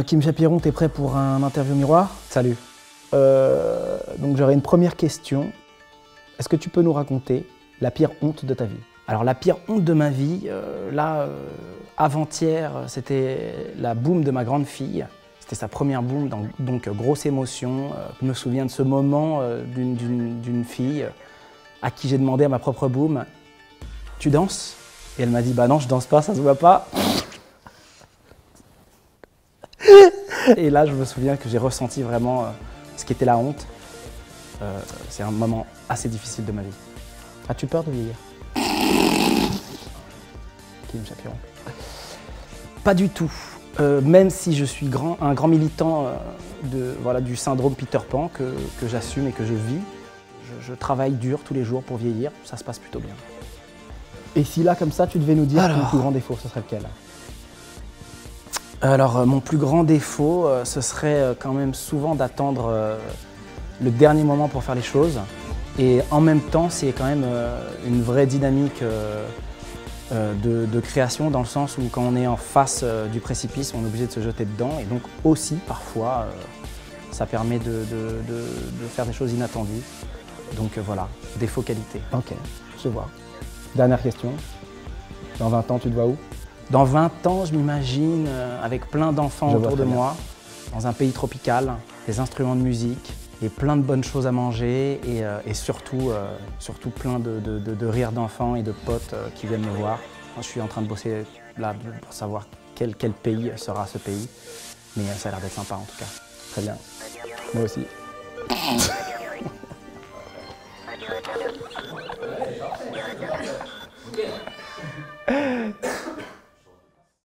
Kim Chapiron, t'es prêt pour un interview miroir? Salut. Donc j'aurais une première question. Est-ce que tu peux nous raconter la pire honte de ta vie? Alors la pire honte de ma vie, avant-hier, c'était la boum de ma grande fille. C'était sa première boum, donc grosse émotion. Je me souviens de ce moment d'une fille à qui j'ai demandé à ma propre boum, « Tu danses ?» Et elle m'a dit « Bah non, je danse pas, ça se voit pas. » Et là, je me souviens que j'ai ressenti vraiment ce qu'était la honte. C'est un moment assez difficile de ma vie. As-tu peur de vieillir? Kim Chapiron. Pas du tout. Même si je suis un grand militant du syndrome Peter Pan que j'assume et que je vis, je travaille dur tous les jours pour vieillir, ça se passe plutôt bien. Et si là, comme ça, tu devais nous dire ton plus grand défaut, ce serait lequel? Alors, mon plus grand défaut, ce serait quand même souvent d'attendre le dernier moment pour faire les choses. Et en même temps, c'est quand même une vraie dynamique de création, dans le sens où quand on est en face du précipice, on est obligé de se jeter dedans. Et donc aussi, parfois, ça permet de faire des choses inattendues. Donc voilà, défaut qualité. Ok, je vois. Dernière question. Dans 20 ans, tu te vois où? Dans 20 ans, je m'imagine avec plein d'enfants autour de moi, dans un pays tropical, des instruments de musique et plein de bonnes choses à manger et surtout plein de rires d'enfants et de potes qui viennent me voir. Je suis en train de bosser là pour savoir quel pays sera ce pays, mais ça a l'air d'être sympa en tout cas. Très bien. Moi aussi.